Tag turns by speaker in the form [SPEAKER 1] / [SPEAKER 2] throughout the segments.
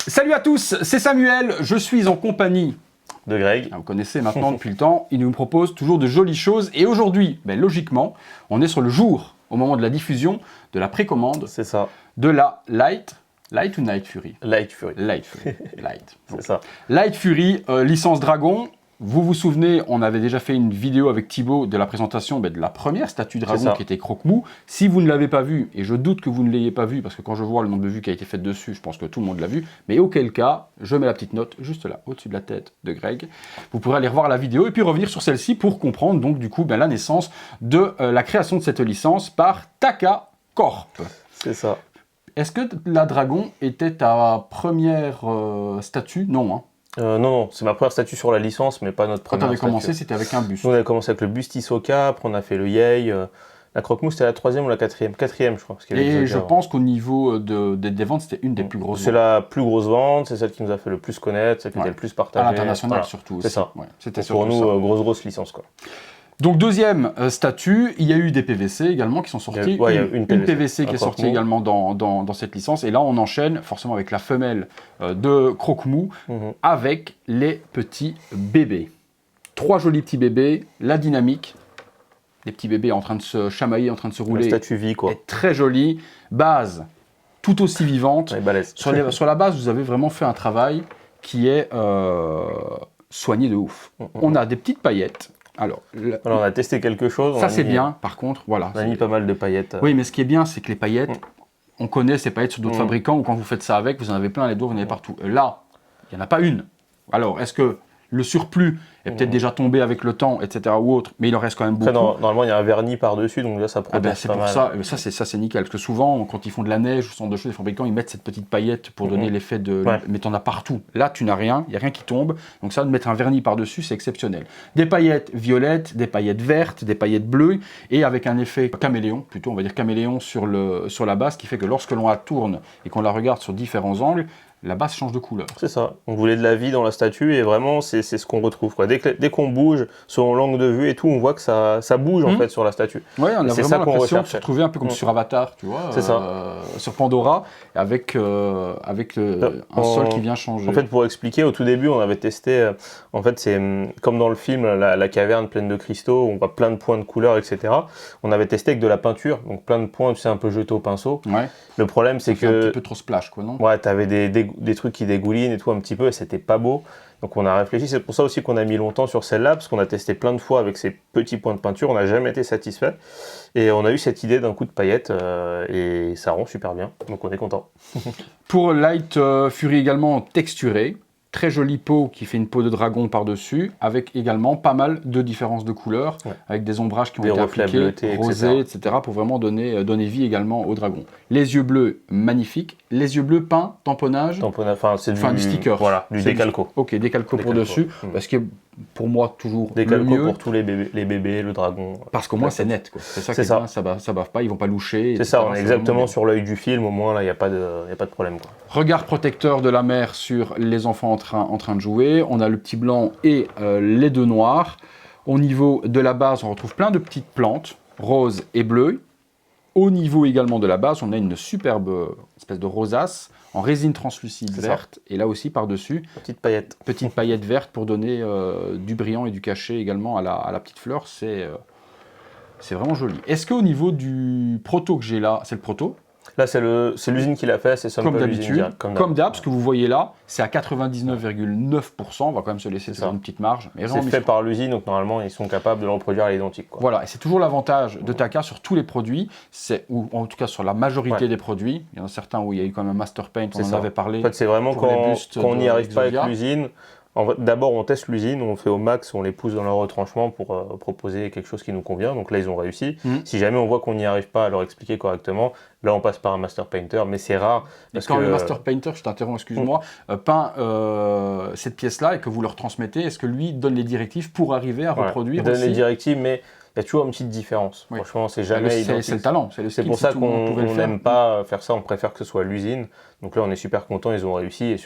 [SPEAKER 1] Salut à tous, c'est Samuel, je suis en compagnie
[SPEAKER 2] de Greg.
[SPEAKER 1] Vous connaissez maintenant depuis le temps, il nous propose toujours de jolies choses. Et aujourd'hui, logiquement, on est sur le jour, au moment de la diffusion, de la précommande.
[SPEAKER 2] C'est ça.
[SPEAKER 1] De la Light ou Night Fury?
[SPEAKER 2] Light Fury.
[SPEAKER 1] Light.
[SPEAKER 2] C'est ça.
[SPEAKER 1] Light Fury, licence Dragon. Vous vous souvenez, on avait déjà fait une vidéo avec Thibaut de la présentation de la première statue Dragon qui était Croque-Mou. Si vous ne l'avez pas vue, et je doute que vous ne l'ayez pas vue, parce que quand je vois le nombre de vues qui a été fait dessus, je pense que tout le monde l'a vu, mais auquel cas, je mets la petite note juste là, au-dessus de la tête de Greg. Vous pourrez aller revoir la vidéo et puis revenir sur celle-ci pour comprendre donc du coup la naissance de la création de cette licence par Taka Corp.
[SPEAKER 2] C'est ça.
[SPEAKER 1] Est-ce que la Dragon était ta première statue? Non, hein.
[SPEAKER 2] Non, c'est ma première statue sur la licence, mais pas notre première statue.
[SPEAKER 1] Quand tu avais commencé, c'était avec un buste.
[SPEAKER 2] Nous, on avait commencé avec le buste Hisoka, après on a fait le Yei. La Croque-Mou, c'était la troisième ou la quatrième? Quatrième, je crois. Parce qu'il y avait
[SPEAKER 1] et je pense qu'au niveau des ventes, c'était une des plus grosses.
[SPEAKER 2] C'est la plus grosse vente, c'est celle qui nous a fait le plus connaître, celle qui était le plus partagée.
[SPEAKER 1] À l'international surtout.
[SPEAKER 2] C'est ça.
[SPEAKER 1] Ouais, c'était
[SPEAKER 2] pour nous, grosse licence, quoi.
[SPEAKER 1] Donc deuxième statut, il y a eu des PVC également qui sont sortis.
[SPEAKER 2] Il y a une
[SPEAKER 1] PVC qui est sortie également dans cette licence. Et là, on enchaîne forcément avec la femelle de Croque-Mou avec les petits bébés. 3 jolis petits bébés, la dynamique. Les petits bébés en train de se chamailler, en train de se rouler.
[SPEAKER 2] La statue vie, quoi.
[SPEAKER 1] Est très jolie. Base tout aussi vivante. Sur la base, vous avez vraiment fait un travail qui est soigné de ouf. On a des petites paillettes. Alors,
[SPEAKER 2] on a testé quelque chose.
[SPEAKER 1] Ça, c'est bien. Par contre, voilà.
[SPEAKER 2] On a mis pas mal de paillettes.
[SPEAKER 1] Oui, mais ce qui est bien, c'est que les paillettes, on connaît ces paillettes sur d'autres fabricants, ou quand vous faites ça avec, vous en avez plein les doigts, vous en avez partout. Là, il n'y en a pas une. Alors, est-ce que le surplus est peut-être déjà tombé avec le temps, etc. ou autre, mais il en reste quand même beaucoup.
[SPEAKER 2] Normalement, il y a un vernis par-dessus, donc là, ça protège
[SPEAKER 1] c'est pour ça. Ça, c'est nickel. Parce que souvent, quand ils font de la neige ou ce genre de choses, les fabricants, ils mettent cette petite paillette pour donner l'effet de... Mais tu en as partout. Là, tu n'as rien. Il n'y a rien qui tombe. Donc ça, de mettre un vernis par-dessus, c'est exceptionnel. Des paillettes violettes, des paillettes vertes, des paillettes bleues, et avec un effet caméléon, plutôt, on va dire caméléon sur la base, qui fait que lorsque l'on la tourne et qu'on la regarde sur différents angles, la base change de couleur.
[SPEAKER 2] C'est ça. On voulait de la vie dans la statue et vraiment, c'est ce qu'on retrouve, quoi. Dès qu'on bouge, selon l'angle de vue et tout, on voit que ça bouge en fait sur la statue.
[SPEAKER 1] Oui, on a vraiment l'impression de se retrouver un peu comme sur Avatar, tu vois.
[SPEAKER 2] C'est ça.
[SPEAKER 1] Sur Pandora, avec un sol qui vient changer.
[SPEAKER 2] En fait, pour expliquer, au tout début, on avait testé, en fait, c'est comme dans le film, la caverne pleine de cristaux, où on voit plein de points de couleur, etc. On avait testé avec de la peinture, donc plein de points, tu sais, un peu jetés au pinceau.
[SPEAKER 1] Ouais.
[SPEAKER 2] Le problème, c'est que...
[SPEAKER 1] un petit peu trop splash, quoi, non?
[SPEAKER 2] Ouais, t'avais des trucs qui dégoulinent et tout un petit peu, et c'était pas beau. Donc on a réfléchi, c'est pour ça aussi qu'on a mis longtemps sur celle-là, parce qu'on a testé plein de fois avec ces petits points de peinture, on n'a jamais été satisfait. Et on a eu cette idée d'un coup de paillettes, et ça rend super bien, donc on est content.
[SPEAKER 1] Pour Light Fury également texturé, très jolie peau qui fait une peau de dragon par-dessus, avec également pas mal de différences de couleurs, avec des ombrages qui ont été appliqués,
[SPEAKER 2] bleutés,
[SPEAKER 1] rosés, etc. pour vraiment donner vie également au dragon. Les yeux bleus, magnifiques. Les yeux bleus peints, tamponnage.
[SPEAKER 2] C'est
[SPEAKER 1] du sticker.
[SPEAKER 2] Voilà, du décalco.
[SPEAKER 1] Ok, décalco pour dessus, parce que pour moi toujours
[SPEAKER 2] décalco
[SPEAKER 1] le mieux.
[SPEAKER 2] Pour tous les bébés, le dragon.
[SPEAKER 1] Parce qu'au moins c'est net, quoi. C'est ça qui est bien, ça bave pas, ils vont pas loucher.
[SPEAKER 2] C'est ça, on est exactement sur l'œil du film, au moins là il n'y a pas de problème, quoi.
[SPEAKER 1] Regard protecteur de la mère sur les enfants en train de jouer. On a le petit blanc et les deux noirs. Au niveau de la base, on retrouve plein de petites plantes, roses et bleues. Au niveau également de la base, on a une superbe espèce de rosace en résine translucide verte. Et là aussi, par-dessus, petite paillette verte pour donner du brillant et du cachet également à la petite fleur. C'est vraiment joli. Est-ce qu'au niveau du proto que j'ai là, c'est le proto?
[SPEAKER 2] Là, c'est l'usine qui l'a fait, c'est
[SPEAKER 1] comme d'habitude. Comme d'hab, ce que vous voyez là, c'est à 99,9%. On va quand même se laisser faire une petite marge.
[SPEAKER 2] C'est fait par l'usine, donc normalement, ils sont capables de le reproduire à l'identique, quoi.
[SPEAKER 1] Voilà, et c'est toujours l'avantage de Taka sur tous les produits, ou en tout cas sur la majorité des produits. Il y en a certains où il y a eu quand même un master paint, on en avait parlé.
[SPEAKER 2] En fait, c'est vraiment quand on n'y arrive pas avec l'usine. D'abord, on teste l'usine, on fait au max, on les pousse dans leur retranchement pour proposer quelque chose qui nous convient. Donc là, ils ont réussi. Si jamais on voit qu'on n'y arrive pas à leur expliquer correctement, là, on passe par un master painter, mais c'est rare.
[SPEAKER 1] Quand le master painter, je t'interromps, excuse-moi, peint cette pièce-là et que vous leur transmettez, est-ce que lui donne les directives pour arriver à reproduire
[SPEAKER 2] aussi ? Il donne les directives, mais il y a toujours une petite différence. Franchement, c'est jamais identique.
[SPEAKER 1] C'est le talent, c'est le skill.
[SPEAKER 2] C'est pour ça qu'on n'aime pas faire ça, on préfère que ce soit l'usine. Donc là, on est super content, ils ont réussi. Et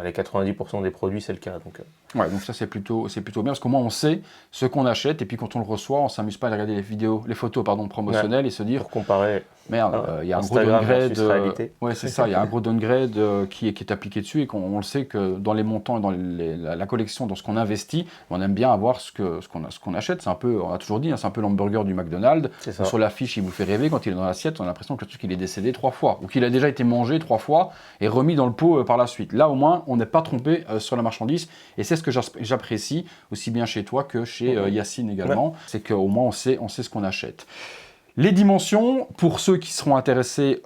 [SPEAKER 2] les 90% des produits, c'est le cas. Donc,
[SPEAKER 1] Ouais, donc ça c'est plutôt bien parce qu'au moins on sait ce qu'on achète et puis quand on le reçoit, on s'amuse pas à regarder les photos promotionnelles et se dire
[SPEAKER 2] pour comparer
[SPEAKER 1] merde, il y a un gros
[SPEAKER 2] Instagram
[SPEAKER 1] downgrade.
[SPEAKER 2] versus réalité.
[SPEAKER 1] Ouais, c'est ça, il y a un gros downgrade qui est appliqué dessus et on le sait que dans les montants et dans la collection, dans ce qu'on investit, on aime bien avoir ce qu'on achète. C'est un peu, on a toujours dit, hein, c'est un peu l'hamburger du McDonald's. Sur l'affiche, il vous fait rêver. Quand il est dans l'assiette, on a l'impression que le truc il est décédé 3 fois ou qu'il a déjà été mangé 3 fois et remis dans le pot par la suite. Là, au moins, on n'est pas trompé sur la marchandise et c'est ce que j'apprécie aussi bien chez toi que chez Yacine également. Ouais. C'est qu'au moins, on sait ce qu'on achète. Les dimensions, pour ceux qui seront intéressés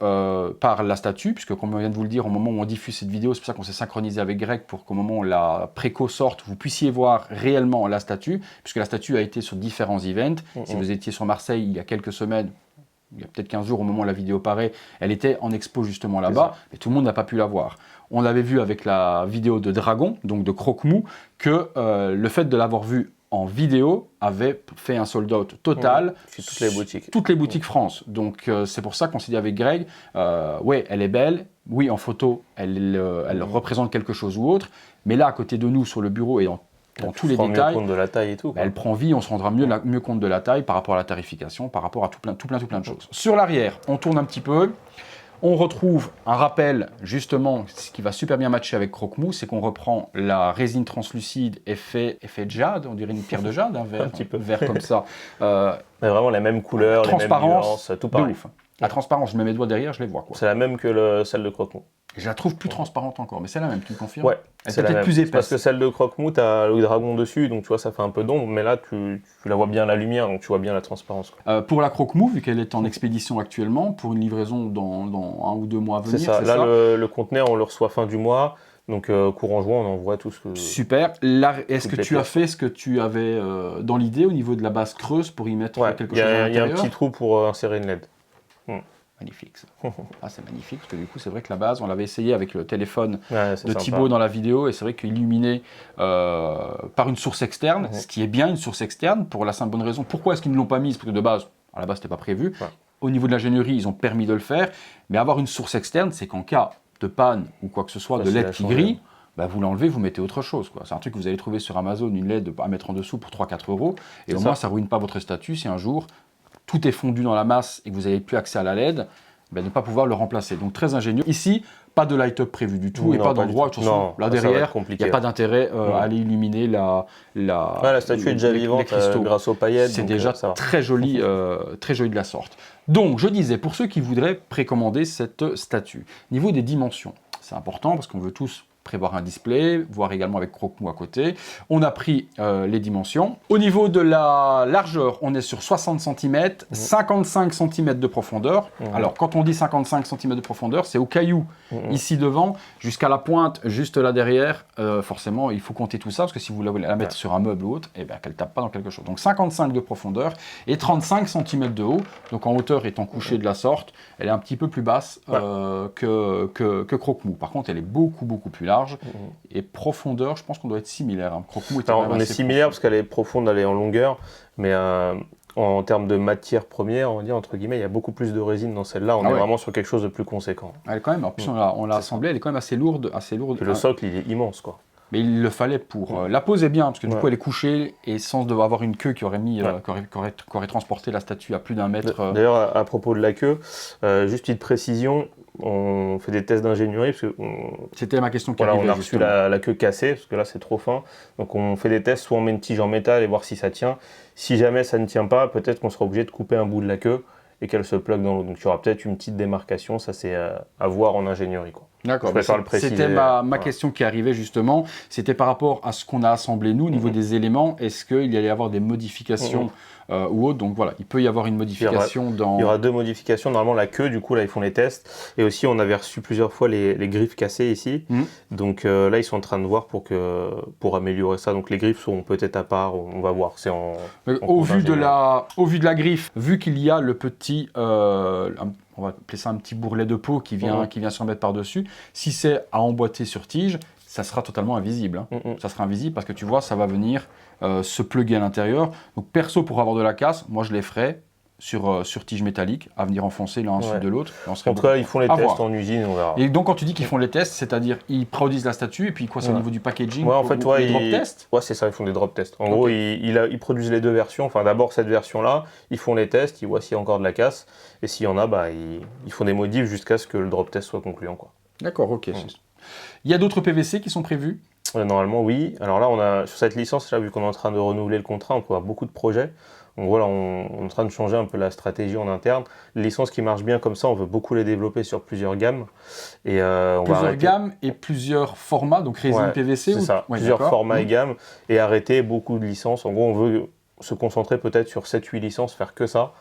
[SPEAKER 1] par la statue, puisque comme on vient de vous le dire, au moment où on diffuse cette vidéo, c'est pour ça qu'on s'est synchronisé avec Greg pour qu'au moment où la préco sorte, vous puissiez voir réellement la statue, puisque la statue a été sur différents events. Si vous étiez sur Marseille il y a quelques semaines, il y a peut-être 15 jours au moment où la vidéo paraît, elle était en expo justement là-bas, mais tout le monde n'a pas pu la voir. On l'avait vu avec la vidéo de Dragon, donc de Croque-Mou, que le fait de l'avoir vue en vidéo avait fait un sold out total
[SPEAKER 2] sur
[SPEAKER 1] toutes les boutiques France. Donc c'est pour ça qu'on s'est dit avec Greg, ouais, elle est belle, oui, en photo, elle représente quelque chose ou autre, mais là, à côté de nous, sur le bureau et dans tous les détails,
[SPEAKER 2] compte de la taille et tout,
[SPEAKER 1] elle prend vie, on se rendra mieux compte de la taille par rapport à la tarification, par rapport à tout plein de choses. Sur l'arrière, on tourne un petit peu. On retrouve un rappel, justement, ce qui va super bien matcher avec Croque-Mou, c'est qu'on reprend la résine translucide effet jade, on dirait une pierre de jade, un vert comme ça.
[SPEAKER 2] Mais vraiment les mêmes couleurs, les mêmes nuances, tout pareil.
[SPEAKER 1] Ouf. La transparence, je mets mes doigts derrière, je les vois.
[SPEAKER 2] C'est la même que celle de Croque-Mou.
[SPEAKER 1] Je la trouve plus transparente encore, mais c'est la même, tu me confirmes?
[SPEAKER 2] Ouais,
[SPEAKER 1] c'est peut-être plus épaisse.
[SPEAKER 2] Parce que celle de Croque-Mou, tu as le dragon dessus, donc tu vois, ça fait un peu d'ombre, mais là, tu la vois bien la lumière, donc tu vois bien la transparence.
[SPEAKER 1] Pour la Croque-Mou, vu qu'elle est en expédition actuellement, pour une livraison dans 1 ou 2 mois à venir,
[SPEAKER 2] c'est ça. Là, le conteneur, on le reçoit fin du mois, donc courant juin, on envoie tout ce que...
[SPEAKER 1] Super. Est-ce que tu as fait ce que tu avais dans l'idée au niveau de la base creuse pour y mettre quelque chose à l'intérieur?
[SPEAKER 2] Il y a un petit trou pour insérer une LED.
[SPEAKER 1] Magnifique ça. Ah, c'est magnifique parce que du coup c'est vrai que la base on l'avait essayé avec le téléphone de
[SPEAKER 2] Thibaut
[SPEAKER 1] Thibaut dans la vidéo et c'est vrai qu'illuminé par une source externe, ce qui est bien une source externe pour la simple bonne raison. Pourquoi est-ce qu'ils ne l'ont pas mise? Parce que de base, à la base c'était pas prévu. Au niveau de l'ingénierie ils ont permis de le faire, mais avoir une source externe c'est qu'en cas de panne ou quoi que ce soit de LED qui grille, bah vous l'enlevez, vous mettez autre chose. C'est un truc que vous allez trouver sur Amazon, une LED à mettre en dessous pour 3-4 euros et au moins ça ne ruine pas votre statut si un jour tout est fondu dans la masse et que vous n'avez plus accès à la LED, ben, ne pas pouvoir le remplacer. Donc très ingénieux. Ici, pas de light-up prévu du tout et pas d'endroit. Là derrière, il n'y a pas d'intérêt à aller illuminer la
[SPEAKER 2] statue est déjà vivante grâce aux paillettes.
[SPEAKER 1] C'est déjà très joli de la sorte. Donc je disais, pour ceux qui voudraient précommander cette statue, niveau des dimensions, c'est important parce qu'on veut tous prévoir un display, voir également avec Croque-Mou à côté. On a pris les dimensions. Au niveau de la largeur, on est sur 60 cm, 55 cm de profondeur. Alors, quand on dit 55 cm de profondeur, c'est au caillou, ici devant, jusqu'à la pointe, juste là derrière. Forcément, il faut compter tout ça, parce que si vous voulez la mettre sur un meuble ou autre, eh ben, qu'elle ne tape pas dans quelque chose. Donc, 55 de profondeur et 35 cm de haut. Donc, en hauteur étant couchée de la sorte, elle est un petit peu plus basse que Croque-Mou. Par contre, elle est beaucoup plus large. Et profondeur, je pense qu'on doit être similaire. Croque-Mou est
[SPEAKER 2] on est similaire parce qu'elle est profonde, elle est en longueur, mais en termes de matière première, on va dire, entre guillemets, il y a beaucoup plus de résine dans celle-là. On est vraiment sur quelque chose de plus conséquent.
[SPEAKER 1] Elle est quand même, en plus on l'a assemblée, elle est quand même assez lourde.
[SPEAKER 2] Et le socle, il est immense, quoi.
[SPEAKER 1] Mais il le fallait pour... la pose est bien, parce que du coup, elle est couchée, et sans devoir avoir une queue qui aurait qui aurait transporté la statue à plus d'1 mètre.
[SPEAKER 2] D'ailleurs, à propos de la queue, juste une précision, on fait des tests d'ingénierie, parce que...
[SPEAKER 1] C'était ma question qui arrivait,
[SPEAKER 2] on a reçu la queue cassée, parce que là, c'est trop fin. Donc, on fait des tests, soit on met une tige en métal et voir si ça tient. Si jamais ça ne tient pas, peut-être qu'on sera obligé de couper un bout de la queue et qu'elle se plug dans l'eau. Donc, il y aura peut-être une petite démarcation, ça c'est à voir en ingénierie, quoi.
[SPEAKER 1] D'accord, c'était ma question qui arrivait justement, c'était par rapport à ce qu'on a assemblé nous, au niveau des éléments, est-ce qu'il y allait y avoir des modifications ou autres? Donc voilà, il peut y avoir une modification
[SPEAKER 2] Il y aura 2 modifications, normalement la queue, du coup là ils font les tests, et aussi on avait reçu plusieurs fois les griffes cassées ici, donc là ils sont en train de voir pour améliorer ça, donc les griffes seront peut-être à part, on va voir, c'est
[SPEAKER 1] au vu de la griffe, vu qu'il y a le petit... on va appeler ça un petit bourrelet de peau qui vient se remettre par-dessus. Si c'est à emboîter sur tige, ça sera totalement invisible. Ça sera invisible parce que tu vois, ça va venir se plugger à l'intérieur. Donc perso, pour avoir de la casse, moi je les ferais sur tige métallique, à venir enfoncer l'un ensuite de l'autre.
[SPEAKER 2] En tout cas, ils font les tests en usine, on verra.
[SPEAKER 1] Et donc, quand tu dis qu'ils font les tests, c'est-à-dire ils produisent la statue, et puis quoi, c'est au niveau du packaging,
[SPEAKER 2] en fait,
[SPEAKER 1] les drop tests?
[SPEAKER 2] Ouais, c'est ça, ils font des drop tests. En gros, ils produisent les deux versions. Enfin, d'abord cette version-là, ils font les tests, ils voient s'il y a encore de la casse, et s'il y en a, ils font des modifs jusqu'à ce que le drop test soit concluant, quoi.
[SPEAKER 1] D'accord, ok. Il y a d'autres PVC qui sont prévus?
[SPEAKER 2] Normalement, oui. Alors là, sur cette licence, là, vu qu'on est en train de renouveler le contrat, on peut avoir beaucoup de projets. Donc voilà, on est en train de changer un peu la stratégie en interne. Les licences qui marchent bien comme ça, on veut beaucoup les développer sur plusieurs gammes. Et
[SPEAKER 1] plusieurs gammes et plusieurs formats, donc résine PVC?
[SPEAKER 2] C'est ça, plusieurs formats et gammes. Et arrêter beaucoup de licences. En gros, on veut se concentrer peut-être sur 7-8 licences, faire que ça,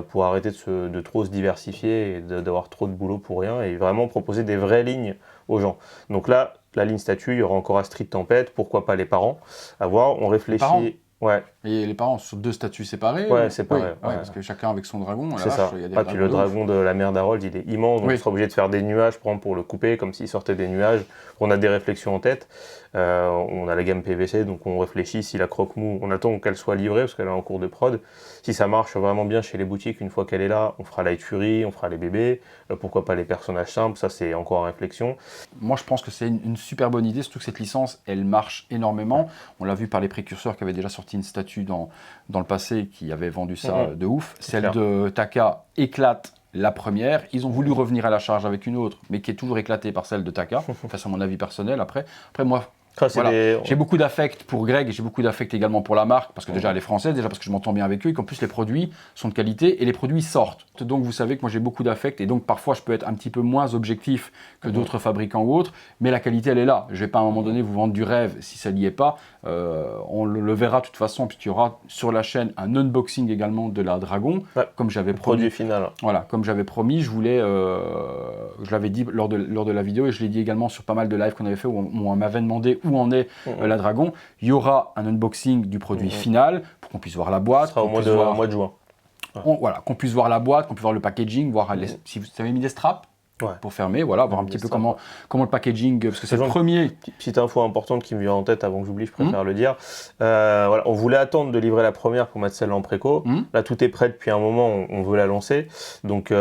[SPEAKER 2] pour arrêter de trop se diversifier et d'avoir trop de boulot pour rien. Et vraiment proposer des vraies lignes aux gens. Donc là, la ligne statue, il y aura encore Astrid Tempête, pourquoi pas les parents. À voir, on réfléchit. Ouais.
[SPEAKER 1] Et les parents sur 2 statues séparées?
[SPEAKER 2] Ouais, séparées.
[SPEAKER 1] Parce que chacun avec son dragon.
[SPEAKER 2] C'est ça. Puis le dragon de la mère d'Harold, il est immense, donc on sera obligé de faire des nuages pour le couper, comme s'il sortait des nuages. On a des réflexions en tête. On a la gamme PVC, donc on réfléchit si la croque-mou, on attend qu'elle soit livrée parce qu'elle est en cours de prod. Si ça marche vraiment bien chez les boutiques, une fois qu'elle est là, on fera Light Fury, on fera les bébés, pourquoi pas les personnages simples, ça c'est encore en réflexion.
[SPEAKER 1] Moi je pense que c'est une super bonne idée, surtout que cette licence, elle marche énormément. On l'a vu par les précurseurs qui avaient déjà sorti une statue dans le passé qui avait vendu ça de ouf. Celle de Taka éclate la première. Ils ont voulu revenir à la charge avec une autre, mais qui est toujours éclatée par celle de Taka. Enfin, c'est mon avis personnel. Après moi, j'ai beaucoup d'affect pour Greg et j'ai beaucoup d'affect également pour la marque parce que déjà elle est française, déjà parce que je m'entends bien avec eux et qu'en plus les produits sont de qualité et les produits sortent. Donc vous savez que moi j'ai beaucoup d'affect et donc parfois je peux être un petit peu moins objectif que d'autres fabricants ou autres, mais la qualité elle est là. Je vais pas à un moment donné vous vendre du rêve si ça n'y est pas. On le verra de toute façon puisqu'il y aura sur la chaîne un unboxing également de la Dragon, comme j'avais promis.
[SPEAKER 2] Produit final.
[SPEAKER 1] Voilà, comme j'avais promis, je l'avais dit lors de la vidéo et je l'ai dit également sur pas mal de lives qu'on avait fait où on m'avait demandé où en est la Dragon. Il y aura un unboxing du produit final pour qu'on puisse voir la boîte.
[SPEAKER 2] Ça sera au mois de juin.
[SPEAKER 1] Qu'on puisse voir la boîte, qu'on puisse voir le packaging, voir si vous avez mis des straps pour fermer, voir un petit peu comment le packaging, parce que c'est le premier.
[SPEAKER 2] Petite info importante qui me vient en tête avant que j'oublie, je préfère le dire. On voulait attendre de livrer la première pour mettre celle-là en préco. Là, tout est prêt depuis un moment, on veut la lancer. Donc,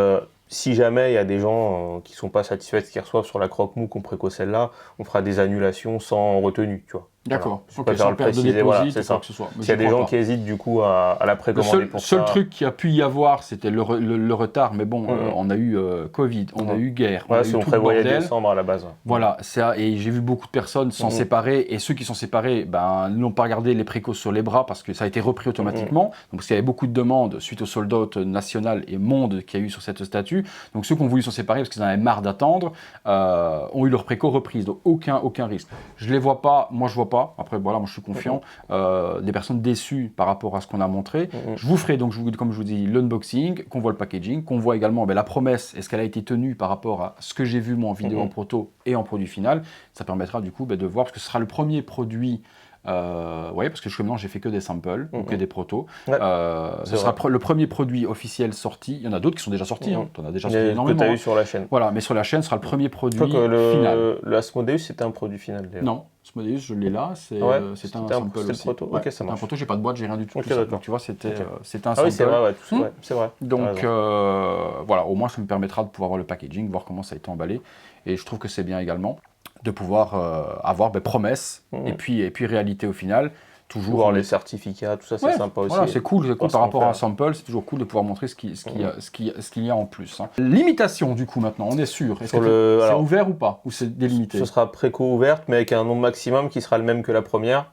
[SPEAKER 2] si jamais il y a des gens qui ne sont pas satisfaits de ce qu'ils reçoivent sur la croque-mou qu'on préco celle-là, on fera des annulations sans retenue, tu vois.
[SPEAKER 1] D'accord.
[SPEAKER 2] Je préfère le préciser, c'est ça. S'il y a des gens qui hésitent du coup à la précommander pour ça.
[SPEAKER 1] Le seul truc qu'il y a pu y avoir, c'était le retard, mais bon, on a eu Covid, on a eu guerre, on a eu tout
[SPEAKER 2] on prévoyait
[SPEAKER 1] le bordel.
[SPEAKER 2] Décembre à la base.
[SPEAKER 1] Voilà, et j'ai vu beaucoup de personnes s'en séparer, et ceux qui sont séparés, n'ont pas gardé les précos sur les bras parce que ça a été repris automatiquement. Donc parce qu'il y avait beaucoup de demandes suite au sold out national et monde qu'il y a eu sur cette statue. Donc ceux qui ont voulu s'en séparer parce qu'ils en avaient marre d'attendre, ont eu leur préco reprise. Donc aucun risque. Je les vois pas, moi je vois pas. Après, voilà, moi je suis confiant. Des personnes déçues par rapport à ce qu'on a montré. Je vous ferai, donc, comme je vous dis, l'unboxing, qu'on voit le packaging, qu'on voit également la promesse, est-ce qu'elle a été tenue par rapport à ce que j'ai vu moi en vidéo en proto et en produit final. Ça permettra du coup de voir, parce que ce sera le premier produit. Parce que jusqu'à maintenant j'ai fait que des samples ou que des protos. Ce sera le premier produit officiel sorti. Il y en a d'autres qui sont déjà sortis. On a déjà sorti énormément.
[SPEAKER 2] Que tu as eu sur la chaîne.
[SPEAKER 1] Voilà, mais sur la chaîne, ce sera le premier produit
[SPEAKER 2] final. Le Asmodeus, c'était un produit final.
[SPEAKER 1] Non, Asmodeus, je l'ai là. C'est un sample aussi.
[SPEAKER 2] Le proto. Ok, ça marche.
[SPEAKER 1] Un proto, j'ai pas de boîte, j'ai rien du tout.
[SPEAKER 2] Donc
[SPEAKER 1] tu vois, c'était un sample.
[SPEAKER 2] Ah oui, c'est vrai. C'est vrai.
[SPEAKER 1] Donc voilà, au moins ça me permettra de pouvoir voir le packaging, voir comment ça a été emballé. Et je trouve que c'est bien également de pouvoir avoir promesses et puis réalité au final. Toujours
[SPEAKER 2] voir les certificats, tout ça, c'est sympa aussi.
[SPEAKER 1] Voilà, c'est cool par rapport à un sample, c'est toujours cool de pouvoir montrer ce qu'il y a en plus. Limitation du coup maintenant, on est sûr. Est-ce que c'est ouvert ou pas? Ou c'est délimité?
[SPEAKER 2] Ce sera préco ouverte, mais avec un nombre maximum qui sera le même que la première.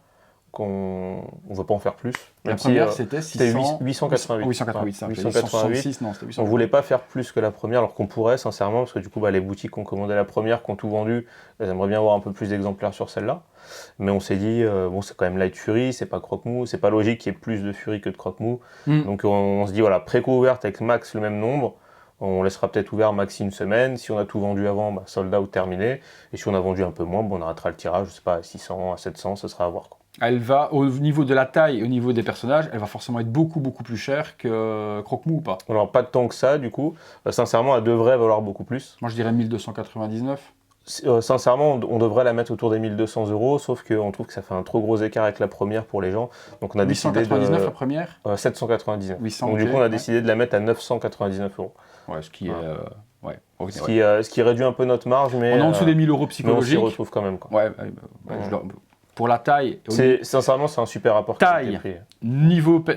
[SPEAKER 2] On ne veut pas en faire plus.
[SPEAKER 1] La première, c'était
[SPEAKER 2] 888.
[SPEAKER 1] 888. Non, c'était 888.
[SPEAKER 2] On ne voulait pas faire plus que la première, alors qu'on pourrait, sincèrement, parce que du coup, les boutiques qui ont commandé la première, qui ont tout vendu, elles aimeraient bien avoir un peu plus d'exemplaires sur celle-là. Mais on s'est dit, c'est quand même Light Fury, c'est pas Croque-Mou, c'est pas logique qu'il y ait plus de Fury que de Croque-Mou. Donc on se dit, préco ouverte avec max le même nombre. On laissera peut-être ouvert maxi une semaine. Si on a tout vendu avant, sold out terminé. Et si on a vendu un peu moins, on arrêtera le tirage, je sais pas, à 600, à 700, ce sera à voir.
[SPEAKER 1] Elle va, au niveau de la taille et au niveau des personnages, elle va forcément être beaucoup plus chère que Croque-Mou ou pas?
[SPEAKER 2] Alors pas tant que ça du coup. Sincèrement, elle devrait valoir beaucoup plus.
[SPEAKER 1] Moi je dirais 1299.
[SPEAKER 2] Sincèrement, on devrait la mettre autour des 1200 €, sauf qu'on trouve que ça fait un trop gros écart avec la première pour les gens. Donc on a décidé
[SPEAKER 1] 899
[SPEAKER 2] de...
[SPEAKER 1] la première
[SPEAKER 2] 799.
[SPEAKER 1] 800,
[SPEAKER 2] Donc
[SPEAKER 1] ok,
[SPEAKER 2] du coup, on a
[SPEAKER 1] ouais.
[SPEAKER 2] décidé de la mettre à 999 €.
[SPEAKER 1] Ouais, ce qui est... ouais, ok,
[SPEAKER 2] Ce
[SPEAKER 1] ouais.
[SPEAKER 2] qui réduit un peu notre marge, mais...
[SPEAKER 1] On est en dessous des 1000 €
[SPEAKER 2] mais on s'y
[SPEAKER 1] psychologiques.
[SPEAKER 2] retrouve quand même, quoi.
[SPEAKER 1] Ouais, pour la taille,
[SPEAKER 2] Sincèrement, c'est un super rapport
[SPEAKER 1] taille,
[SPEAKER 2] qualité-prix.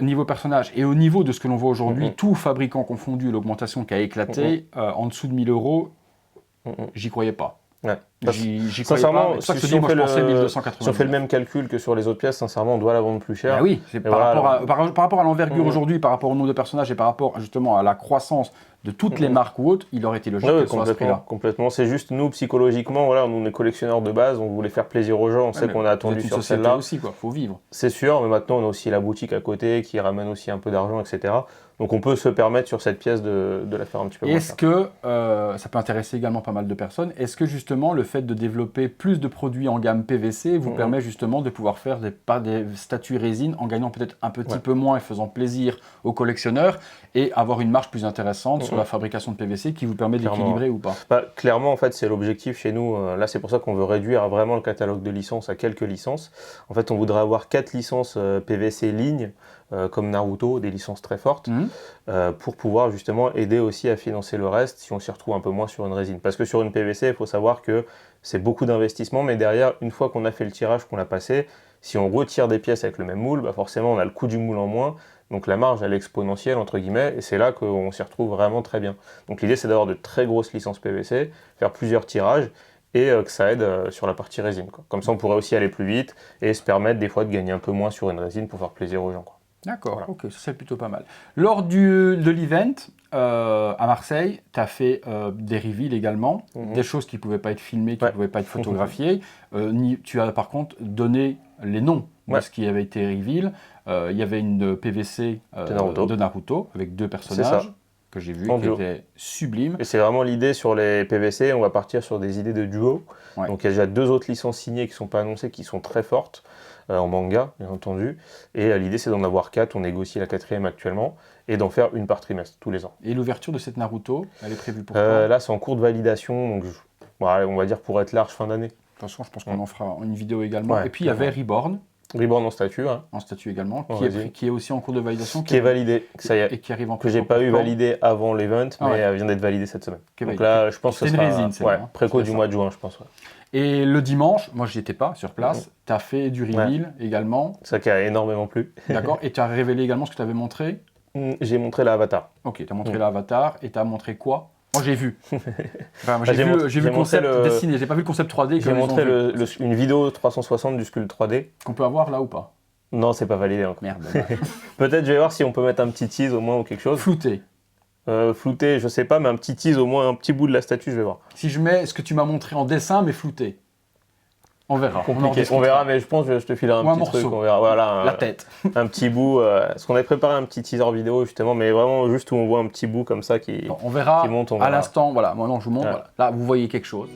[SPEAKER 1] niveau personnage et au niveau de ce que l'on voit aujourd'hui,
[SPEAKER 2] Mhm.
[SPEAKER 1] tout fabricant confondu, l'augmentation qui a éclaté, en dessous de 1000 €, j'y croyais pas.
[SPEAKER 2] Ouais.
[SPEAKER 1] J'y croyais
[SPEAKER 2] Sincèrement,
[SPEAKER 1] pas. C'est pour ça que je te
[SPEAKER 2] si
[SPEAKER 1] dis,
[SPEAKER 2] on
[SPEAKER 1] moi
[SPEAKER 2] fait
[SPEAKER 1] je pensais
[SPEAKER 2] le-
[SPEAKER 1] 1280.
[SPEAKER 2] si on fait le même calcul que sur les autres pièces, sincèrement, on doit la vendre plus cher.
[SPEAKER 1] Ah oui, c'est par,
[SPEAKER 2] voilà,
[SPEAKER 1] rapport
[SPEAKER 2] alors-
[SPEAKER 1] par rapport à l'envergure
[SPEAKER 2] Mhm.
[SPEAKER 1] aujourd'hui, par rapport au nombre de personnages et par rapport justement à la croissance de toutes les
[SPEAKER 2] Mhm.
[SPEAKER 1] marques ou autres, il aurait été logique
[SPEAKER 2] Ouais,
[SPEAKER 1] qu'elles soient à ce
[SPEAKER 2] complètement,
[SPEAKER 1] prix-là.
[SPEAKER 2] complètement. C'est juste nous, psychologiquement, voilà, nous, on est collectionneurs de base, on voulait faire plaisir aux gens, on sait
[SPEAKER 1] Ouais,
[SPEAKER 2] qu'on
[SPEAKER 1] mais
[SPEAKER 2] a
[SPEAKER 1] vous
[SPEAKER 2] attendu
[SPEAKER 1] êtes une
[SPEAKER 2] sur
[SPEAKER 1] société
[SPEAKER 2] celle-là.
[SPEAKER 1] aussi, quoi. Faut vivre.
[SPEAKER 2] C'est sûr, mais maintenant, on a aussi la boutique à côté qui ramène aussi un peu d'argent, etc. Donc on peut se permettre sur cette pièce de la faire un petit peu moins
[SPEAKER 1] Est-ce
[SPEAKER 2] cher.
[SPEAKER 1] que, ça peut intéresser également pas mal de personnes, est-ce que justement le fait de développer plus de produits en gamme PVC vous
[SPEAKER 2] Mhm.
[SPEAKER 1] permet justement de pouvoir faire des statues résine en gagnant peut-être un petit
[SPEAKER 2] Ouais.
[SPEAKER 1] peu moins et faisant plaisir aux collectionneurs et avoir une marge plus intéressante sur
[SPEAKER 2] Mhm.
[SPEAKER 1] la fabrication de PVC qui vous permet
[SPEAKER 2] Clairement,
[SPEAKER 1] d'équilibrer ou pas?
[SPEAKER 2] Bah, clairement, en fait, c'est l'objectif chez nous. Là, c'est pour ça qu'on veut réduire vraiment le catalogue de licences à quelques licences. En fait, on voudrait avoir 4 licences PVC ligne, comme Naruto, des licences très fortes,
[SPEAKER 1] Mhm.
[SPEAKER 2] pour pouvoir justement aider aussi à financer le reste si on s'y retrouve un peu moins sur une résine. Parce que sur une PVC, il faut savoir que c'est beaucoup d'investissement, mais derrière, une fois qu'on a fait le tirage, qu'on l'a passé, si on retire des pièces avec le même moule, bah forcément, on a le coût du moule en moins. Donc la marge, elle est exponentielle, entre guillemets, et c'est là qu'on s'y retrouve vraiment très bien. Donc l'idée, c'est d'avoir de très grosses licences PVC, faire plusieurs tirages, et que ça aide sur la partie résine, quoi. Comme ça, on pourrait aussi aller plus vite, et se permettre des fois de gagner un peu moins sur une résine pour faire plaisir aux gens, quoi.
[SPEAKER 1] D'accord,
[SPEAKER 2] Voilà.
[SPEAKER 1] ok, ça c'est plutôt pas mal. Lors de l'event à Marseille, tu as fait des reveals également,
[SPEAKER 2] Mhm.
[SPEAKER 1] des choses qui ne pouvaient pas être filmées, qui ne
[SPEAKER 2] Ouais.
[SPEAKER 1] pouvaient pas être photographiées. Tu as par contre donné les noms de
[SPEAKER 2] Ouais.
[SPEAKER 1] ce qui avait été reveal. Il y avait une PVC
[SPEAKER 2] De Naruto.
[SPEAKER 1] avec deux personnages
[SPEAKER 2] ça.
[SPEAKER 1] que j'ai vus
[SPEAKER 2] En
[SPEAKER 1] qui
[SPEAKER 2] duo.
[SPEAKER 1] étaient sublimes.
[SPEAKER 2] Et c'est vraiment l'idée sur les PVC, on va partir sur des idées de duo.
[SPEAKER 1] Ouais.
[SPEAKER 2] Donc il y a déjà 2 autres licences signées qui ne sont pas annoncées, qui sont très fortes, en manga, bien entendu. Et l'idée, c'est d'en avoir 4, on négocie la 4e actuellement, et d'en faire une par trimestre, tous les ans.
[SPEAKER 1] Et l'ouverture de cette Naruto, elle est prévue pour quand?
[SPEAKER 2] Là, c'est en cours de validation, donc voilà, on va dire pour être large fin d'année.
[SPEAKER 1] De toute façon, je pense qu'on en fera une vidéo également.
[SPEAKER 2] Ouais,
[SPEAKER 1] Et puis il y avait Reborn,
[SPEAKER 2] Reborn en statut, hein,
[SPEAKER 1] en statut également,
[SPEAKER 2] En
[SPEAKER 1] qui
[SPEAKER 2] résine.
[SPEAKER 1] qui est aussi en cours de validation.
[SPEAKER 2] qui est validé, ça y est,
[SPEAKER 1] Et qui arrive en
[SPEAKER 2] que j'ai pas eu
[SPEAKER 1] quand
[SPEAKER 2] validé avant l'event,
[SPEAKER 1] Ah
[SPEAKER 2] mais
[SPEAKER 1] ouais.
[SPEAKER 2] elle vient d'être validée cette semaine.
[SPEAKER 1] Qui est
[SPEAKER 2] Donc
[SPEAKER 1] validé.
[SPEAKER 2] là, je pense que
[SPEAKER 1] C'est
[SPEAKER 2] ça
[SPEAKER 1] une
[SPEAKER 2] sera
[SPEAKER 1] résine, celle-là, hein.
[SPEAKER 2] préco
[SPEAKER 1] C'est
[SPEAKER 2] du
[SPEAKER 1] ça.
[SPEAKER 2] mois de juin, je pense. Ouais.
[SPEAKER 1] Et le dimanche, moi j'y étais pas sur place, tu as fait du reveal également,
[SPEAKER 2] Ça qui a énormément plu.
[SPEAKER 1] d'accord? Et tu as révélé également ce que tu avais montré.
[SPEAKER 2] J'ai montré l'avatar.
[SPEAKER 1] Ok, tu as montré l'avatar et tu as montré quoi? Moi j'ai vu. Enfin, moi,
[SPEAKER 2] J'ai montré-
[SPEAKER 1] j'ai vu
[SPEAKER 2] j'ai
[SPEAKER 1] le
[SPEAKER 2] montré
[SPEAKER 1] concept
[SPEAKER 2] le-
[SPEAKER 1] dessiné, j'ai pas vu le concept 3D
[SPEAKER 2] J'ai montré une vidéo 360 du Sculpt 3D.
[SPEAKER 1] qu'on peut avoir là ou pas.
[SPEAKER 2] Non, c'est pas validé encore.
[SPEAKER 1] Merde.
[SPEAKER 2] Peut-être je vais voir si on peut mettre un petit tease au moins ou quelque chose.
[SPEAKER 1] Flouté.
[SPEAKER 2] Flouté, je sais pas, mais un petit tease au moins, un petit bout de la statue, je vais voir.
[SPEAKER 1] Si je mets ce que tu m'as montré en dessin mais flouté. On verra. en
[SPEAKER 2] Compliqué. On
[SPEAKER 1] discutera.
[SPEAKER 2] verra, mais je pense que je te filerai
[SPEAKER 1] Ou un
[SPEAKER 2] un petit truc.
[SPEAKER 1] morceau.
[SPEAKER 2] On verra. Voilà,
[SPEAKER 1] La tête.
[SPEAKER 2] un petit bout. Parce qu'on avait préparé un petit teaser vidéo justement, mais vraiment juste où on voit un petit bout comme ça qui.
[SPEAKER 1] Bon, on verra
[SPEAKER 2] Qui monte, on
[SPEAKER 1] à
[SPEAKER 2] verra.
[SPEAKER 1] l'instant. Voilà, maintenant je vous montre.
[SPEAKER 2] Ouais.
[SPEAKER 1] Voilà. Là, vous voyez quelque chose.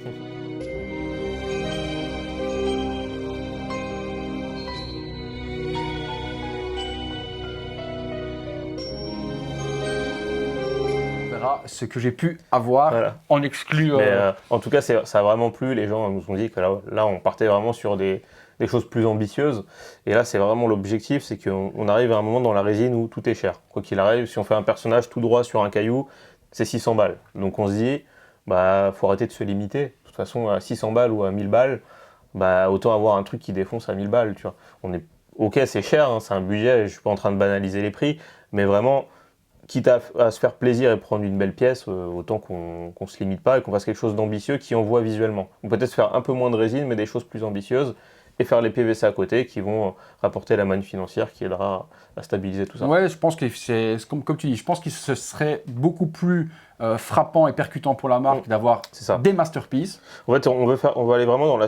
[SPEAKER 1] On verra ce que j'ai pu avoir
[SPEAKER 2] Voilà.
[SPEAKER 1] en exclu.
[SPEAKER 2] Mais en tout cas, ça a vraiment plu. Les gens nous ont dit que là on partait vraiment sur des choses plus ambitieuses. Et là, c'est vraiment l'objectif, c'est qu'on arrive à un moment dans la résine où tout est cher. Quoi qu'il arrive, si on fait un personnage tout droit sur un caillou, c'est 600 balles. Donc on se dit, bah, faut arrêter de se limiter. De toute façon, à 600 balles ou à 1000 balles, bah, autant avoir un truc qui défonce à 1000 balles. Tu vois. Ok, c'est cher, hein, c'est un budget, je ne suis pas en train de banaliser les prix, mais vraiment, quitte à se faire plaisir et prendre une belle pièce, autant qu'on ne se limite pas et qu'on fasse quelque chose d'ambitieux qui envoie visuellement. Ou peut-être faire un peu moins de résine, mais des choses plus ambitieuses, et faire les PVC à côté qui vont rapporter la manne financière qui aidera à stabiliser tout ça.
[SPEAKER 1] Ouais, je pense que c'est comme tu dis, je pense qu'il se serait beaucoup plus frappant et percutant pour la marque d'avoir
[SPEAKER 2] C'est ça.
[SPEAKER 1] des masterpieces.
[SPEAKER 2] En fait, on va aller vraiment dans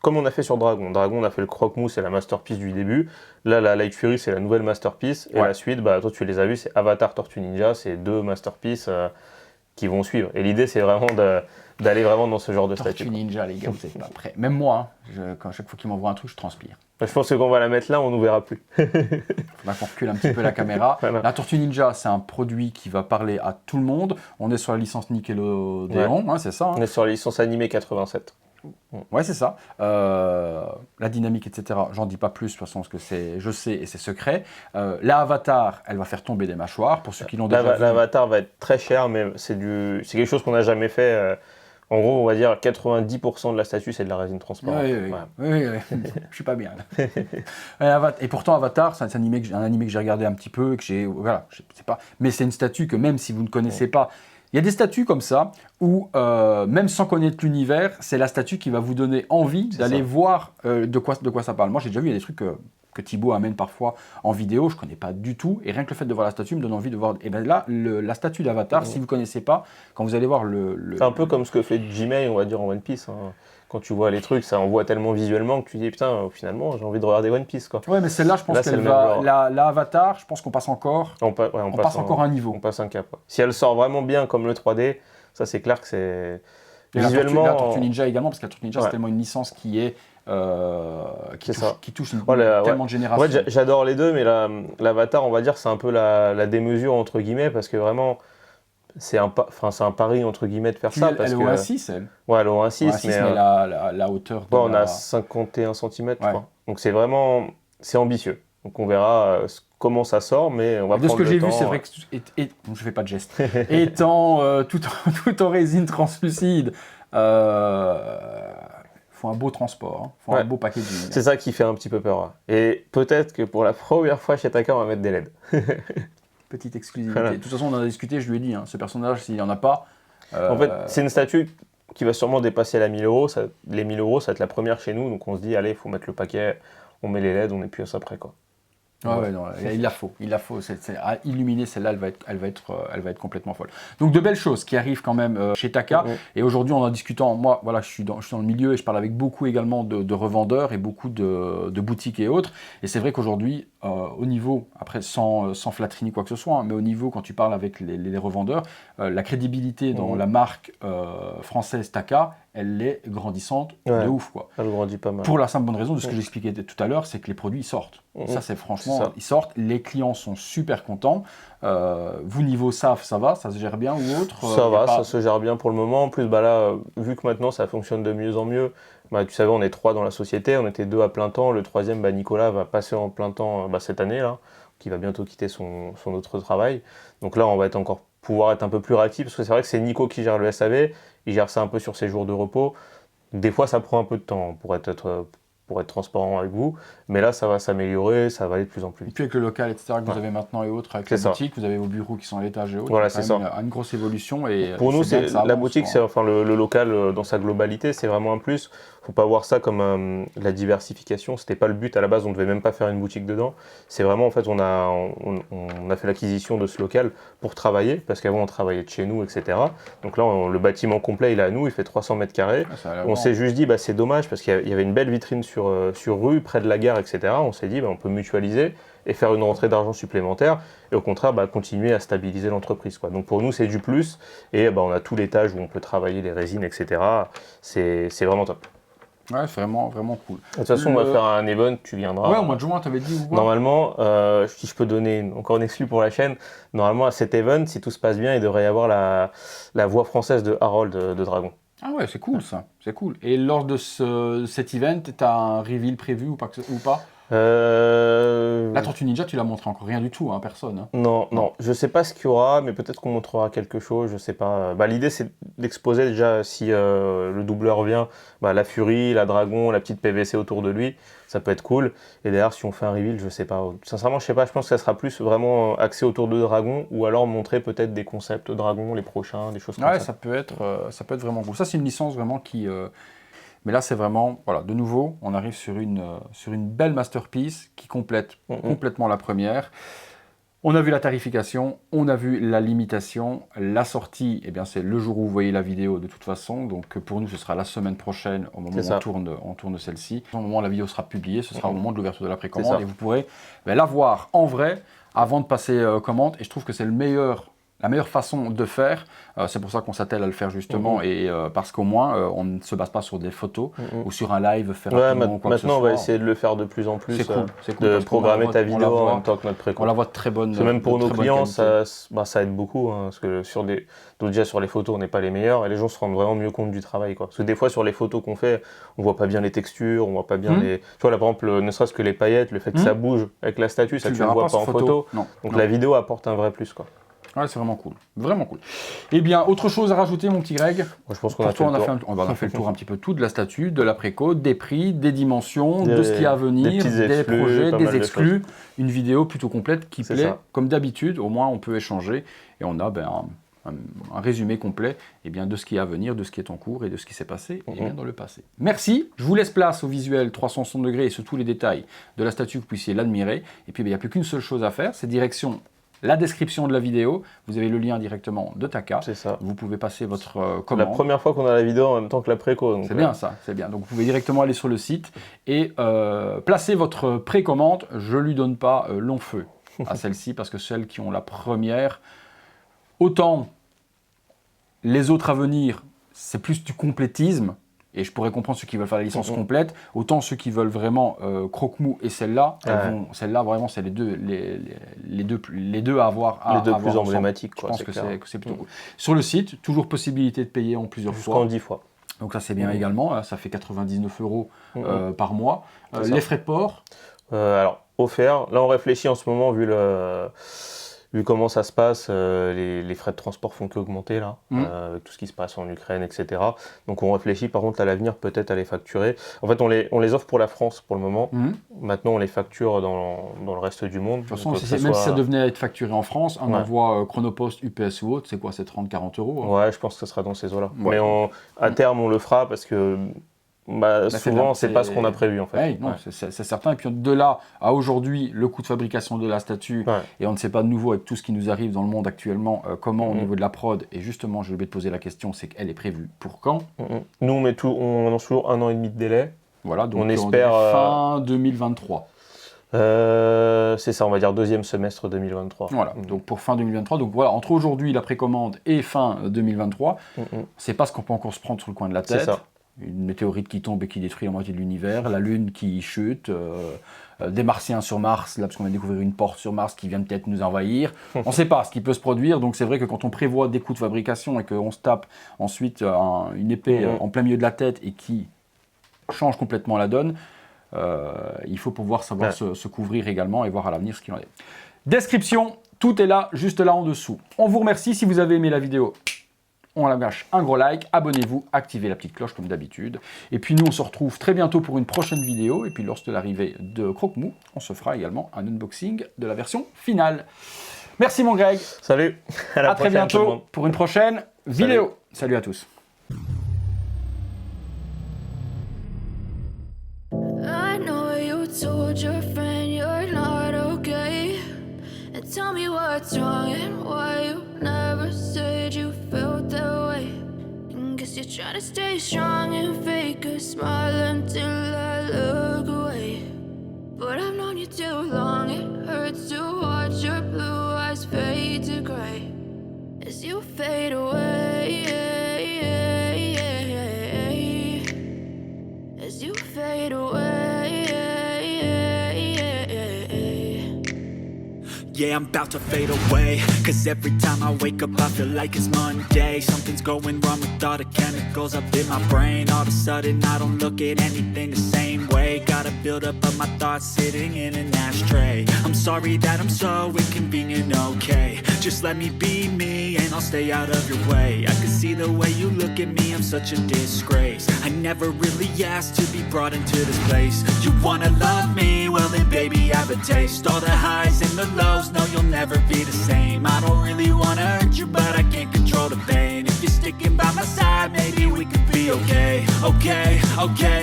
[SPEAKER 2] comme on a fait sur Dragon. Dragon, on a fait le croque-mousse, c'est la masterpiece du début. Là, la Light Fury, c'est la nouvelle masterpiece. Et
[SPEAKER 1] Ouais.
[SPEAKER 2] la suite, bah, toi, tu les as vus, c'est Avatar, Tortue Ninja. C'est 2 masterpieces qui vont suivre. Et l'idée, c'est vraiment d'aller vraiment dans ce genre de statut.
[SPEAKER 1] Tortue Ninja, les gars, vous n'êtes pas prêts. Même moi, hein, quand chaque fois qu'il m'envoie un truc, je transpire.
[SPEAKER 2] Je pense que quand on va la mettre là, on nous verra plus.
[SPEAKER 1] Faudra qu'on recule un petit peu la caméra.
[SPEAKER 2] Voilà.
[SPEAKER 1] La Tortue Ninja, c'est un produit qui va parler à tout le monde. On est sur la licence Nickelodeon, hein, c'est ça. Hein.
[SPEAKER 2] On est sur la licence animée 87.
[SPEAKER 1] Ouais, c'est ça. La dynamique, etc. J'en dis pas plus, de toute façon, parce que je sais et c'est secret. L'avatar, elle va faire tomber des mâchoires. Pour ceux qui l'ont déjà vu.
[SPEAKER 2] L'avatar va être très cher, mais c'est quelque chose qu'on n'a jamais fait. En gros, on va dire 90% de la statue, c'est de la résine transparente.
[SPEAKER 1] Oui. Je suis pas bien. Et pourtant, Avatar, c'est un animé que j'ai regardé un petit peu et que j'ai. Voilà, je sais pas. Mais c'est une statue que même si vous ne connaissez pas. Il y a des statues comme ça où, même sans connaître l'univers, c'est la statue qui va vous donner envie d'aller voir de quoi ça parle. Moi, j'ai déjà vu, il y a des trucs que Thibaut amène parfois en vidéo, je ne connais pas du tout, et rien que le fait de voir la statue me donne envie de voir. Et bien là, la statue d'Avatar, si vous ne connaissez pas, quand vous allez voir
[SPEAKER 2] C'est un peu comme ce que fait Jimei, on va dire, en One Piece. Hein. Quand tu vois les trucs, ça envoie tellement visuellement que tu dis, putain, finalement, j'ai envie de regarder One Piece. Quoi.
[SPEAKER 1] Ouais, mais celle-là, je pense qu'elle va. La Avatar, je pense qu'on passe encore. On passe encore un niveau.
[SPEAKER 2] On passe un cap. Ouais. Si elle sort vraiment bien comme le 3D, ça c'est clair que c'est.
[SPEAKER 1] Visuellement. La Tortue Ninja également, parce que la Tortue Ninja, c'est tellement une licence qui est. Qui touche tellement de générations.
[SPEAKER 2] En fait, j'adore les deux, mais l'Avatar, on va dire, c'est un peu la démesure, entre guillemets, parce que vraiment, c'est un pari, entre guillemets, de faire ça.
[SPEAKER 1] Elle est au 1.6, elle.
[SPEAKER 2] Ouais, elle est au 1.6, mais
[SPEAKER 1] la hauteur de
[SPEAKER 2] on a 51 cm, je crois. Donc c'est vraiment, c'est ambitieux. Donc on verra comment ça sort, mais on va prendre le temps.
[SPEAKER 1] De ce que j'ai vu, c'est vrai que, je fais pas de geste, étant tout en résine translucide, faut un beau transport, faut un beau packaging.
[SPEAKER 2] C'est ça qui fait un petit peu peur. Et peut-être que pour la première fois chez Taka, on va mettre des LED.
[SPEAKER 1] Petite exclusivité. Voilà. De toute façon, on en a discuté, je lui ai dit, ce personnage, s'il n'y en a pas...
[SPEAKER 2] En fait, c'est une statue qui va sûrement dépasser les 1000 €. Les 1000 €, ça va être la première chez nous, donc on se dit, allez, il faut mettre le paquet, on met les LED, on est plus à ça près, quoi.
[SPEAKER 1] Non, il la faut. À illuminer, celle-là, elle va être complètement folle. Donc de belles choses qui arrivent quand même chez Taka. Et aujourd'hui, en discutant, moi, voilà, je suis dans le milieu et je parle avec beaucoup également de revendeurs et beaucoup de boutiques et autres. Et c'est vrai qu'aujourd'hui, au niveau, après sans flatterie ni quoi que ce soit, mais au niveau, quand tu parles avec les revendeurs, la crédibilité dans la marque française Taka, elle est grandissante de ouf, quoi.
[SPEAKER 2] Elle grandit pas mal.
[SPEAKER 1] Pour la simple bonne raison de ce que j'expliquais tout à l'heure, c'est que les produits ils sortent. Ça, c'est franchement, ils sortent. Les clients sont super contents. Vous, niveau SAF, ça va, ça se gère bien ou autre?
[SPEAKER 2] Ça va, ça se gère bien pour le moment. En plus, là, vu que maintenant ça fonctionne de mieux en mieux, tu savais, on est 3 dans la société, on était 2 à plein temps. Le 3e, Nicolas va passer en plein temps cette année, là, qui va bientôt quitter son autre travail. Donc là, on va pouvoir être un peu plus réactif, parce que c'est vrai que c'est Nico qui gère le SAV, il gère ça un peu sur ses jours de repos. Des fois, ça prend un peu de temps pour être transparent avec vous, mais là, ça va s'améliorer, ça va aller de plus en plus vite.
[SPEAKER 1] Et puis avec le local, etc., que vous avez maintenant et autres, avec la boutique, vous avez vos bureaux qui sont à l'étage et autres,
[SPEAKER 2] voilà, c'est ça.
[SPEAKER 1] Une grosse évolution. Et
[SPEAKER 2] pour nous, la boutique, le local dans sa globalité, c'est vraiment un plus. Faut pas voir ça comme la diversification. C'était pas le but à la base. On devait même pas faire une boutique dedans. C'est vraiment, en fait, on a fait l'acquisition de ce local pour travailler, parce qu'avant on travaillait de chez nous, etc. Donc là, le bâtiment complet, il est à nous, il fait 300 mètres carrés. On s'est juste dit, c'est dommage, parce qu'il y avait une belle vitrine sur rue, près de la gare, etc. On s'est dit, on peut mutualiser et faire une rentrée d'argent supplémentaire, et au contraire, continuer à stabiliser l'entreprise, quoi. Donc pour nous, c'est du plus, et on a tout l'étage où on peut travailler les résines, etc. C'est vraiment top.
[SPEAKER 1] Ouais, c'est vraiment, vraiment cool.
[SPEAKER 2] De toute façon, on va faire un event, tu viendras.
[SPEAKER 1] Ouais, au mois de juin, tu avais dit ou quoi?
[SPEAKER 2] Normalement, si je peux donner encore une exclu pour la chaîne, normalement à cet event, si tout se passe bien, il devrait y avoir la voix française de Harold de Dragon.
[SPEAKER 1] Ah ouais, c'est cool ça, c'est cool. Et lors de cet event, tu as un reveal prévu ou pas? La Tortue Ninja, tu l'as montré encore rien du tout, personne. Hein.
[SPEAKER 2] Non, je sais pas ce qu'il y aura, mais peut-être qu'on montrera quelque chose, je sais pas. L'idée c'est d'exposer déjà, si le doubleur vient, la Furie, la Dragon, la petite PVC autour de lui, ça peut être cool. Et d'ailleurs, si on fait un reveal, je sais pas. Sincèrement, je sais pas, je pense que ça sera plus vraiment axé autour de Dragon, ou alors montrer peut-être des concepts Dragon, les prochains, des choses comme ça.
[SPEAKER 1] Ouais, ça peut être vraiment cool. Ça, c'est une licence vraiment qui... Mais là, c'est vraiment, voilà, de nouveau, on arrive sur une belle masterpiece qui complète complètement la première. On a vu la tarification, on a vu la limitation, la sortie, c'est le jour où vous voyez la vidéo de toute façon. Donc pour nous, ce sera la semaine prochaine, au moment où on tourne celle-ci. Au moment où la vidéo sera publiée, ce sera au moment de l'ouverture de la précommande. Et vous pourrez la voir en vrai avant de passer commande. Et je trouve que c'est le meilleur La meilleure façon de faire, c'est pour ça qu'on s'attelle à le faire justement, et parce qu'au moins on ne se base pas sur des photos ou sur un live faire rapidement ou quoi que ce
[SPEAKER 2] maintenant on va
[SPEAKER 1] soit.
[SPEAKER 2] essayer de le faire de plus en plus,
[SPEAKER 1] C'est cool,
[SPEAKER 2] de programmer ta vidéo en même temps que notre
[SPEAKER 1] On
[SPEAKER 2] précommande.
[SPEAKER 1] la voit de très bonne.
[SPEAKER 2] Parce que même pour nos clients,
[SPEAKER 1] qualité.
[SPEAKER 2] ça aide beaucoup, hein, parce que donc déjà sur les photos, on n'est pas les meilleurs, et les gens se rendent vraiment mieux compte du travail, quoi. Parce que des fois sur les photos qu'on fait, on voit pas bien les textures, on voit pas bien les. Tu vois là par exemple, ne serait-ce que les paillettes, le fait que ça bouge avec la statue, ça tu le vois pas en photo.
[SPEAKER 1] Non.
[SPEAKER 2] Donc la vidéo apporte un vrai plus, quoi.
[SPEAKER 1] Ouais, c'est vraiment cool. Vraiment cool. Eh bien, autre chose à rajouter, mon petit Greg?
[SPEAKER 2] Moi, je pense qu'on a fait
[SPEAKER 1] Toi,
[SPEAKER 2] le tour.
[SPEAKER 1] on a fait le tour un petit peu tout de la statue, de la préco, des prix, des dimensions, de ce qui est à venir, des projets, des exclus. Une vidéo plutôt complète qui plaît, comme d'habitude. Au moins, on peut échanger et on a un résumé complet de ce qui est à venir, de ce qui est en cours et de ce qui s'est passé dans le passé. Merci. Je vous laisse place au visuel 360 degrés et sur tous les détails de la statue que vous puissiez l'admirer. Et puis, il n'y a plus qu'une seule chose à faire, c'est direction la description de la vidéo. Vous avez le lien directement de Taka.
[SPEAKER 2] C'est ça.
[SPEAKER 1] Vous pouvez passer votre commande.
[SPEAKER 2] La première fois qu'on a la vidéo en même temps que la préco.
[SPEAKER 1] C'est bien ça, c'est bien. Donc vous pouvez directement aller sur le site et placer votre précommande. Je ne lui donne pas long feu à celle-ci parce que celles qui ont la première, autant les autres à venir, c'est plus du complétisme. Et je pourrais comprendre ceux qui veulent faire la licence complète, autant ceux qui veulent vraiment croque-mou et celle-là, celle-là vraiment c'est les deux à avoir.
[SPEAKER 2] Les deux plus emblématiques.
[SPEAKER 1] Je pense que c'est plutôt cool. Sur le site, toujours possibilité de payer en plusieurs fois.
[SPEAKER 2] Jusqu'en 10 fois.
[SPEAKER 1] Donc ça c'est bien également, ça fait 99 € par mois. Les frais de port
[SPEAKER 2] alors, offert. Là on réfléchit en ce moment vu comment ça se passe, les frais de transport font qu'augmenter là, avec tout ce qui se passe en Ukraine, etc. Donc on réfléchit par contre à l'avenir peut-être à les facturer. En fait on les offre pour la France pour le moment. Maintenant on les facture dans le reste du monde.
[SPEAKER 1] De toute façon, même si ça devenait être facturé en France, un envoi Chronopost, UPS ou autre, c'est quoi? C'est 30-40 €, hein. Ouais,
[SPEAKER 2] je pense que ce sera dans ces eaux-là. Ouais. Mais à terme on le fera parce que souvent, c'est pas ce qu'on a prévu en fait.
[SPEAKER 1] Ouais, non, c'est certain. Et puis de là à aujourd'hui, le coût de fabrication de la statue, et on ne sait pas de nouveau avec tout ce qui nous arrive dans le monde actuellement, comment au niveau de la prod, et justement, j'ai oublié de poser la question, c'est qu'elle est prévue pour quand?
[SPEAKER 2] Nous, on annonce toujours 1 an et demi de délai.
[SPEAKER 1] Voilà, donc
[SPEAKER 2] on espère
[SPEAKER 1] fin 2023.
[SPEAKER 2] C'est ça, on va dire deuxième semestre 2023.
[SPEAKER 1] Voilà, donc pour fin 2023. Donc voilà, entre aujourd'hui, la précommande, et fin 2023, c'est pas ce qu'on peut encore se prendre sur le coin de la tête.
[SPEAKER 2] C'est ça.
[SPEAKER 1] Une météorite qui tombe et qui détruit la moitié de l'univers, la Lune qui chute, des Martiens sur Mars, là, parce qu'on va découvrir une porte sur Mars qui vient peut-être nous envahir. On ne sait pas ce qui peut se produire, donc c'est vrai que quand on prévoit des coûts de fabrication et qu'on se tape ensuite une épée en plein milieu de la tête et qui change complètement la donne, il faut pouvoir savoir se couvrir également et voir à l'avenir ce qu'il en est. Description, tout est là, juste là en dessous. On vous remercie si vous avez aimé la vidéo. On la gâche un gros like, abonnez-vous, activez la petite cloche comme d'habitude. Et puis nous, on se retrouve très bientôt pour une prochaine vidéo. Et puis lorsque l'arrivée de Croque-Mou, on se fera également un unboxing de la version finale. Merci mon Greg.
[SPEAKER 2] Salut.
[SPEAKER 1] À très bientôt pour une prochaine vidéo. Salut à tous. I know you told your friend you're not okay. And tell me what's wrong and why you never said you felt that way. And guess you're trying to stay strong and fake a smile until I look away. But I've known you too long, it hurts to watch your blue eyes fade to gray as you fade away. As you fade away.
[SPEAKER 3] Yeah, I'm about to fade away, cause every time I wake up I feel like it's Monday. Something's going wrong with all the chemicals up in my brain. All of a sudden I don't look at anything the same way. Got a buildup of my thoughts sitting in an ashtray. I'm sorry that I'm so inconvenient, okay. Just let me be me and I'll stay out of your way. I can see the way you look at me, I'm such a disgrace. I never really asked to be brought into this place. You wanna love me? Well then baby I have a taste. All the highs and the lows, no you'll never be the same. I don't really wanna hurt you but I can't control the pain. If you're sticking by my side maybe we could be okay. Okay,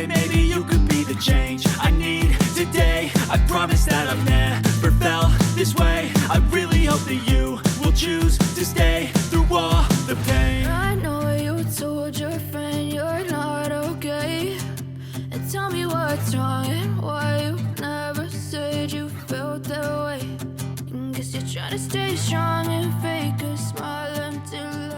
[SPEAKER 3] maybe you could be the change I need today. I promise that I've never felt this way. I really hope that you will choose to stay through all the pain. I know you told your friend you're not okay. And tell me what's wrong and why you never said you felt that way.
[SPEAKER 4] Guess you're trying to stay strong and fake a smile until